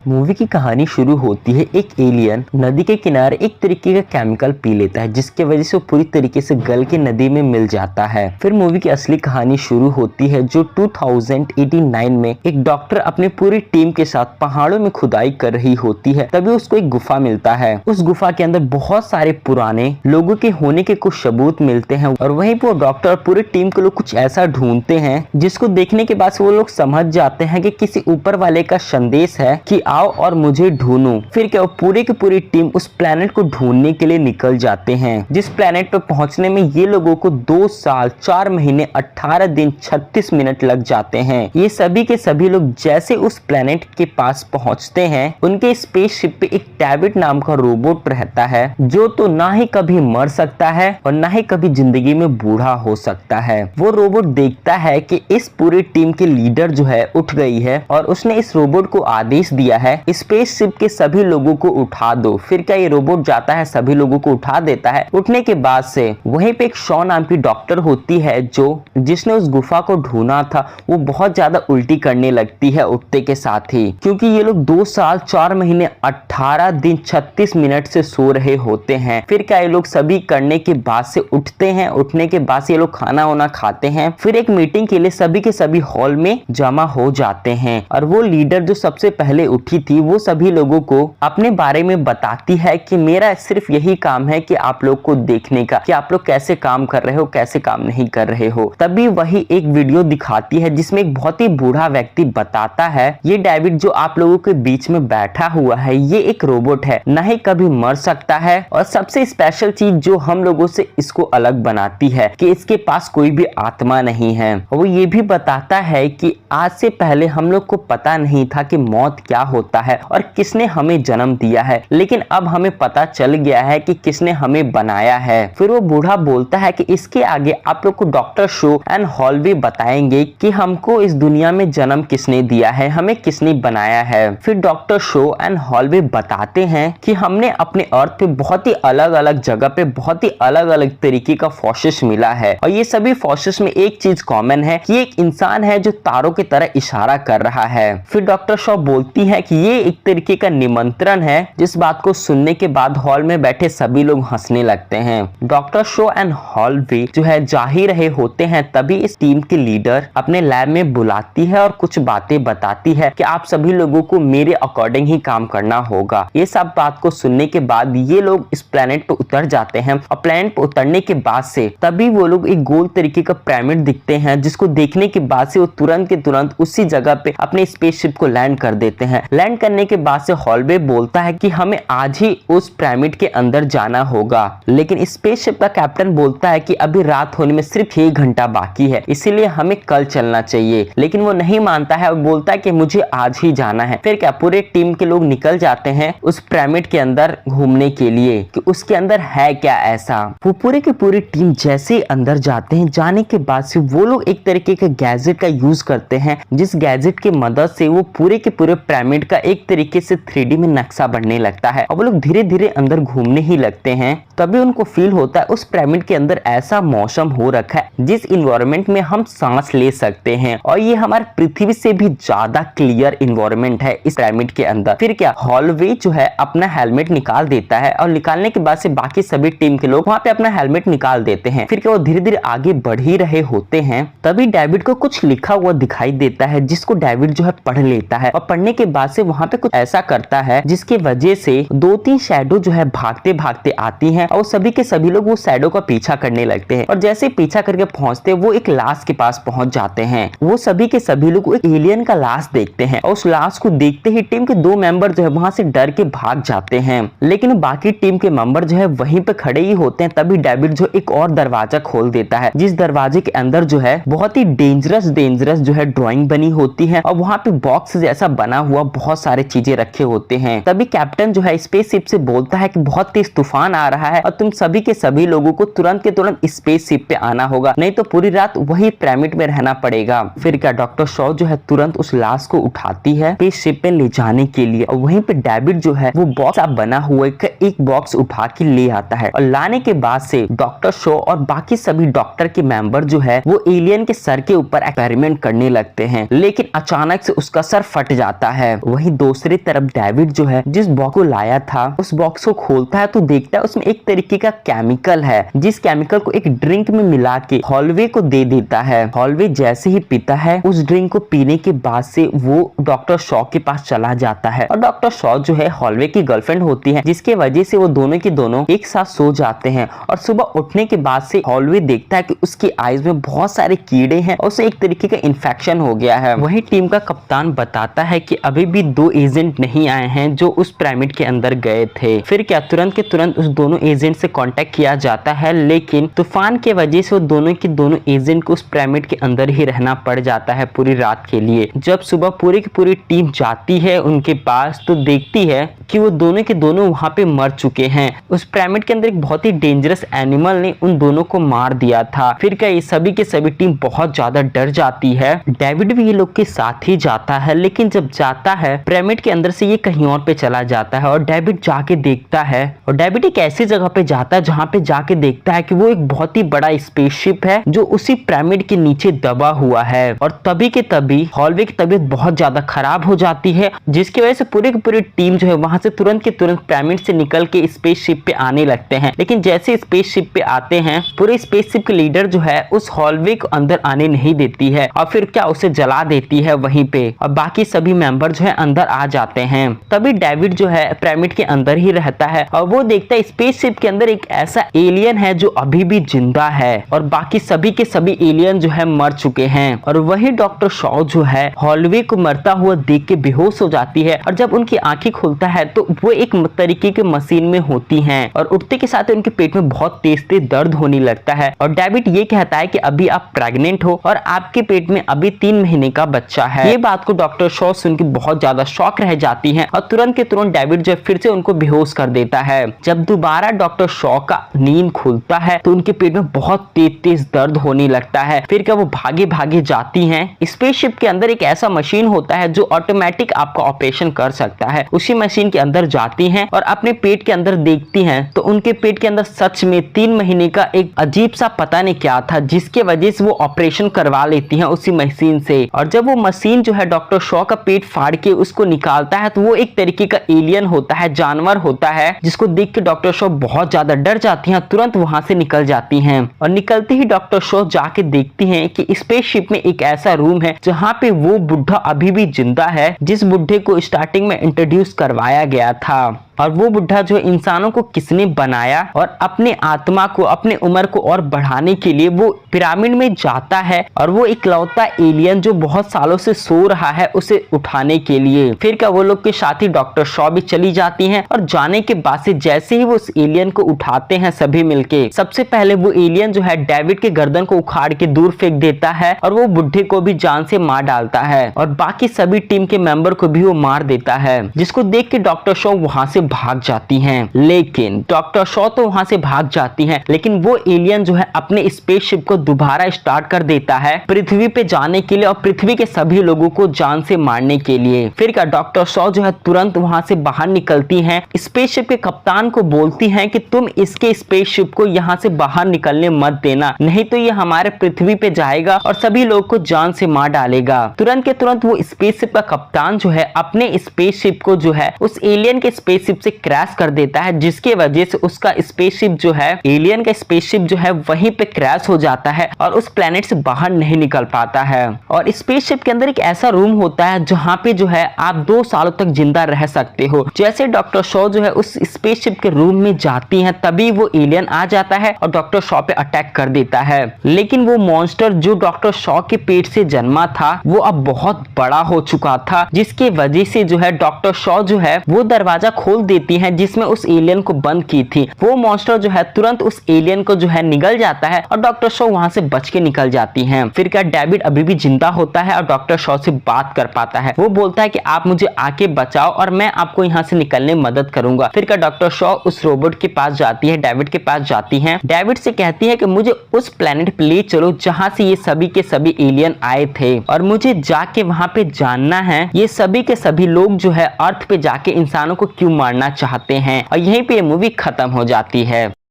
Movie की कहानी शुरू होती है एक एलियन नदी के किनारे एक तरीके का केमिकल पी लेता है, जिसके वजह से वो पूरी तरीके से गल के नदी में मिल जाता है। फिर मूवी की असली कहानी शुरू होती है जो 2089 में एक डॉक्टर अपनी पूरी टीम के साथ पहाड़ों में खुदाई कर रही होती है। तभी उसको एक गुफा मिलता है। उस गुफा के अंदर बहुत सारे पुराने लोगों के होने के कुछ सबूत मिलते हैं और वहीं पर वो डॉक्टर और पूरी टीम के लोग कुछ ऐसा ढूंढते हैं जिसको देखने के बाद वो लोग समझ जाते हैं कि किसी ऊपर वाले का संदेश है कि आओ और मुझे ढूंढो। फिर क्या वो पूरी की पूरी टीम उस प्लेनेट को ढूंढने के लिए निकल जाते हैं, जिस प्लेनेट पर पहुंचने में ये लोगों को 2 साल 4 महीने 18 दिन 36 मिनट लग जाते हैं। ये सभी के सभी लोग जैसे उस प्लेनेट के पास पहुंचते हैं, उनके स्पेसशिप पे एक डैविड नाम का रोबोट रहता है जो तो ना ही कभी मर सकता है और ना ही कभी जिंदगी में बूढ़ा हो सकता है। वो रोबोट देखता है कि इस पूरी टीम के लीडर जो है उठ गई है और उसने इस रोबोट को आदेश दिया है स्पेसशिप के सभी लोगों को उठा दो। फिर क्या ये रोबोट जाता है, सभी लोगों को उठा देता है। उठने के बाद से वहीं पे एक शॉ नाम की डॉक्टर होती है जिसने उस गुफा को ढूंढा था, वो बहुत ज्यादा उल्टी करने लगती है उठते के साथ ही, क्योंकि ये लोग 2 साल 4 महीने 18 दिन 36 मिनट से सो रहे होते हैं। फिर क्या ये लोग सभी करने के बाद से उठते हैं। उठने के बाद से ये लोग खाना वाना खाते हैं। फिर एक मीटिंग के लिए सभी के सभी हॉल में जमा हो जाते हैं और वो लीडर जो सबसे पहले उठी थी वो सभी लोगों को अपने बारे में बताती है कि मेरा सिर्फ यही काम है कि आप लोग को देखने का कि आप लोग कैसे काम कर रहे हो, कैसे काम नहीं कर रहे हो। तभी वही एक वीडियो दिखाती है जिसमें एक बहुत ही बूढ़ा व्यक्ति बताता है ये डेविड जो आप लोगों के बीच में बैठा हुआ है ये एक रोबोट है, न ही कभी मर सकता है। और सबसे स्पेशल चीज जो हम लोगों से इसको अलग बनाती है कि इसके पास कोई भी आत्मा नहीं है। वो ये भी बताता है कि आज से पहले हम लोग को पता नहीं था कि मौत क्या होता है और किसने हमें जन्म दिया है, लेकिन अब हमें पता चल गया है कि किसने हमें बनाया है। फिर वो बूढ़ा बोलता है कि इसके आगे आप लोग को डॉक्टर शो एंड हॉलवे बताएंगे कि हमको इस दुनिया में जन्म किसने दिया है, हमें किसने बनाया है। फिर डॉक्टर शो एंड हॉलवे बताते हैं कि हमने अपने अर्थ पे बहुत ही अलग अलग जगह पे बहुत ही अलग अलग तरीके का फोर्सेस मिला है और ये सभी फोर्सेस में एक चीज कॉमन है कि एक इंसान है जो तारों की तरह इशारा कर रहा है। फिर डॉक्टर शॉ बोलती है कि ये एक तरीके का निमंत्रण है। जिस बात को सुनने के बाद हॉल में बैठे सभी लोग हंसने लगते हैं। डॉक्टर शॉ एंड हॉलवे जो है जा ही रहे होते हैं, तभी इस टीम के लीडर अपने लैब में बुलाती है और कुछ बातें बताती है कि आप सभी लोगों को मेरे अकॉर्डिंग ही काम करना होगा। ये सब बात को सुनने के बाद ये लोग इस प्लेनेट पर उतर जाते हैं और प्लेनेट पर उतरने के बाद से तभी वो लोग एक गोल तरीके का पिरामिड दिखते हैं, जिसको देखने के बाद से वो तुरंत के तुरंत उसी जगह पे अपने स्पेसशिप को लैंड कर देते हैं। लैंड करने के बाद से हॉलवे बोलता है कि हमें आज ही उस पिरामिड के अंदर जाना होगा, लेकिन स्पेसशिप का कैप्टन बोलता है कि अभी रात होने में सिर्फ 1 घंटा बाकी है, इसीलिए हमें कल चलना चाहिए। लेकिन वो नहीं मानता है और बोलता है कि मुझे आज ही जाना है। फिर क्या पूरे टीम के लोग निकल जाते हैं उस पिरामिड के अंदर घूमने के लिए कि उसके अंदर है क्या ऐसा। वो पूरी की पूरी टीम जैसे ही अंदर जाते हैं, जाने के बाद से वो लोग एक तरीके का गैजेट का यूज करते हैं, जिस गैजेट की मदद से वो पूरे के पूरे पिरामिड का एक तरीके से 3D में नक्शा बनने लगता है और वो लोग धीरे धीरे अंदर घूमने ही लगते हैं। तभी उनको फील होता है उस पिरामिड के अंदर ऐसा मौसम हो रखा है जिस इन्वायरमेंट में हम सांस ले सकते हैं और ये हमारे पृथ्वी से भी ज्यादा क्लियर इन्वायरमेंट है इस पिरामिड के अंदर। फिर क्या हॉलवे जो है अपना हेलमेट निकाल देता है और निकालने के बाद से बाकी सभी टीम के लोग वहां पे अपना हेलमेट निकाल देते हैं। फिर क्या वो धीरे धीरे आगे बढ़ ही रहे होते हैं, तभी डेविड को कुछ लिखा हुआ दिखाई देता है जिसको डेविड जो है पढ़ लेता है और पढ़ने के बाद से वहां पे कुछ ऐसा करता है जिसकी वजह से 2-3 शैडो जो है भागते भागते आती हैं और सभी के सभी लोग वो शैडो का पीछा करने लगते हैं और जैसे पीछा करके पहुंचते वो एक लाश के पास पहुंच जाते हैं। वो सभी के सभी लोग एक एलियन का लाश देखते हैं और उस लाश को देखते ही टीम के 2 मेंबर जो है वहां से डर के भाग जाते हैं, लेकिन बाकी टीम के मेंबर जो है वहीं पे खड़े ही होते हैं। तभी डेविड जो एक और दरवाजा खोल देता है, जिस दरवाजे के अंदर जो है बहुत ही डेंजरस जो है ड्राइंग बनी होती है और वहां पे बॉक्स जैसा बना हुआ बहुत सारे चीजें रखे होते हैं। तभी कैप्टन जो है स्पेसशिप से बोलता है कि बहुत तेज तूफान आ रहा है और तुम सभी के सभी लोगों को तुरंत के तुरंत स्पेसशिप पे आना होगा, नहीं तो पूरी रात वही पिरामिड में रहना पड़ेगा। फिर क्या डॉक्टर शॉ जो है तुरंत उस लाश को उठाती है स्पेसशिप पे ले जाने के लिए और वहीं पे डेविड जो है वो बॉक्स बना हुआ एक बॉक्स उठा के ले आता है और लाने के बाद से डॉक्टर शॉ और बाकी सभी डॉक्टर के मेंबर जो है वो एलियन के सर के ऊपर एक्सपेरिमेंट करने लगते हैं, लेकिन अचानक से उसका सर फट जाता है। वहीं दूसरी तरफ डेविड जो है जिस बॉक्स को लाया था उस बॉक्स को खोलता है तो देखता है उसमें एक तरीके का केमिकल है, जिस केमिकल को एक ड्रिंक में मिला के हॉलवे को दे देता है। हॉलवे जैसे ही पीता है उस ड्रिंक को पीने के बाद से वो डॉक्टर शॉ के पास चला जाता है और डॉक्टर शॉ जो है हॉलवे की गर्लफ्रेंड होती है, जिसके वजह से वो दोनों के दोनों एक साथ सो जाते हैं। और सुबह उठने के बाद से हॉलवे देखता है कि उसकी आईज में बहुत सारे कीड़े हैं और उसे एक तरीके का इन्फेक्शन हो गया है। वही टीम का कप्तान बताता है कि अभी भी 2 एजेंट नहीं आए हैं जो उस पिरामिड के अंदर गए थे। फिर क्या तुरंत के तुरंत उस दोनों एजेंट से कांटेक्ट किया जाता है, लेकिन तूफान के वजह से वो दोनों के दोनों एजेंट को उस पिरामिड के अंदर ही रहना पड़ जाता है पूरी रात के लिए। जब सुबह पूरी की पूरी टीम जाती है उनके पास तो देखती है कि वो दोनों के दोनों वहां पे मर चुके हैं। उस पिरामिड के अंदर एक बहुत ही डेंजरस एनिमल ने उन दोनों को मार दिया था। फिर क्या ये सभी के सभी टीम बहुत ज्यादा डर जाती है। डेविड भी ये लोग के साथ ही जाता है, लेकिन जब जाता है पिरामिड के अंदर से ये कहीं और पे चला जाता है और डेविड जाके देखता है और डेविड एक ऐसी जगह पे जाता है जहाँ पे जाके देखता है कि वो एक बहुत ही बड़ा स्पेसशिप है जो उसी पिरामिड के नीचे दबा हुआ है। और तभी के तभी हॉलवे की तबीयत बहुत ज्यादा खराब हो जाती है, जिसकी वजह से पूरी की पूरी टीम जो है वहां से तुरंत के तुरंत पिरामिड से निकल के स्पेसशिप पे आने लगते हैं। लेकिन जैसे स्पेसशिप पे आते हैं पूरे स्पेसशिप के लीडर जो है उस हॉलवे को अंदर आने नहीं देती है और फिर क्या उसे जला देती है वहीं पे और बाकी सभी मेंबर जो है अंदर आ जाते हैं। तभी डेविड जो है पिरामिड के अंदर ही रहता है और वो देखता है स्पेसशिप के अंदर एक ऐसा एलियन है जो अभी भी जिंदा है और बाकी सभी के सभी एलियन जो है मर चुके हैं। और वही डॉक्टर शॉ जो है हॉलवे को मरता हुआ देख के बेहोश हो जाती है और जब उनकी आंखें खुलता है तो वो एक तरीके के मशीन में होती हैं और उठते के साथ उनके पेट में बहुत तेज तेज दर्द होने लगता है और डेविड ये कहता है कि अभी आप प्रेग्नेंट हो और आपके पेट में अभी 3 महीने का बच्चा है। ये बात को डॉक्टर शॉ सुन के बहुत ज्यादा शॉक रह जाती हैं और तुरंत के तुरंत डेविड जो फिर से उनको बेहोश कर देता है। जब दोबारा डॉक्टर शॉ का नींद खुलता है तो उनके पेट में बहुत तेज तेज दर्द होने लगता है। फिर क्या वो भागे भागे जाती हैं। स्पेसशिप के अंदर एक ऐसा मशीन होता है जो ऑटोमेटिक आपका ऑपरेशन कर सकता है। उसी मशीन के अंदर जाती हैं और अपने पेट के अंदर देखती हैं तो उनके पेट के अंदर सच में 3 महीने का एक अजीब सा पता नहीं क्या था, जिसके वजह से वो ऑपरेशन करवा लेती हैं उसी मशीन से। और जब वो मशीन जो है डॉक्टर शॉ का पेट फाड़ के उसको निकालता है तो वो एक तरीके का एलियन होता है, जानवर होता है, जिसको देख के डॉक्टर शॉ बहुत ज्यादा डर जाती हैं, तुरंत वहां से निकल जाती हैं। और निकलते ही डॉक्टर शॉ जाके देखती हैं कि स्पेसशिप में एक ऐसा रूम है जहाँ पे वो बुढ़ा अभी भी जिंदा है, जिस बुढ़े को स्टार्टिंग में इंट्रोड्यूस करवाया गया था। और वो बुढ़ा जो इंसानों को किसने बनाया और अपने आत्मा को अपने उम्र को और बढ़ाने के लिए वो पिरामिड में जाता है और वो इकलौता एलियन जो बहुत सालों से सो रहा है उसे उठाने के लिए। फिर क्या वो लोग के साथी डॉक्टर शॉ भी चली जाती हैं और जाने के बाद से जैसे ही वो उस एलियन को उठाते हैं सभी मिलके, सबसे पहले वो एलियन जो है डेविड के गर्दन को उखाड़ के दूर फेंक देता है और वो बुढ़े को भी जान से मार डालता है और बाकी सभी टीम के मेंबर को भी वो मार देता है, जिसको देख के डॉक्टर शॉ वहां से भाग जाती हैं। लेकिन डॉक्टर शॉ तो वहां से भाग जाती हैं, लेकिन वो एलियन जो है अपने स्पेसशिप को दोबारा स्टार्ट कर देता है पृथ्वी पे जाने के लिए और पृथ्वी के सभी लोगों को जान से मारने के लिए। फिर क्या डॉक्टर शॉ जो है तुरंत वहां से बाहर निकलती हैं, स्पेसशिप के कप्तान को बोलती हैं कि तुम इसके स्पेसशिप को यहाँ से बाहर निकलने मत देना, नहीं तो ये हमारे पृथ्वी पे जाएगा और सभी लोग को जान से मार डालेगा। तुरंत के तुरंत वो स्पेसशिप का कप्तान जो है अपने स्पेसशिप को जो है उस एलियन के स्पेसशिप से क्रैश कर देता है, जिसके वजह से उसका स्पेसशिप जो है एलियन का स्पेसशिप जो है वहीं पे क्रैश हो जाता है और उस प्लेनेट से बाहर नहीं निकल पाता है। और स्पेसशिप के अंदर एक ऐसा रूम होता है जहाँ पे जो है आप 2 सालों तक जिंदा रह सकते हो। जैसे डॉक्टर शॉ जो है उस स्पेसशिप के रूम में जाती हैं तभी वो एलियन आ जाता है और डॉक्टर शॉ पे अटैक कर देता है। लेकिन वो मॉन्स्टर जो डॉक्टर शॉ के पेट से जन्मा था वो अब बहुत बड़ा हो चुका था, जिसके वजह से जो है डॉक्टर शॉ जो है वो दरवाजा खोल देती है जिसमें उस एलियन को बंद की थी। वो मॉन्स्टर जो है तुरंत उस एलियन को जो है निगल जाता है और डॉक्टर शॉ वहां से बच के निकल जाती हैं। फिर क्या डेविड अभी भी जिंदा होता है और डॉक्टर शॉ से बात कर पाता है। वो बोलता है कि आप मुझे आके बचाओ और मैं आपको यहाँ से निकलने में मदद करूंगा। फिर क्या डॉक्टर शॉ उस रोबोट के पास जाती है, डेविड के पास जाती है, डेविड से कहती है कि मुझे उस प्लेनेट पे ले चलो जहाँ से ये सभी के सभी एलियन आए थे और मुझे जाके वहां पे जानना है ये सभी के सभी लोग जो है अर्थ पे जाके इंसानों को क्यों मारना चाहते हैं। और यहीं पे ये मूवी खत्म हो जाती है।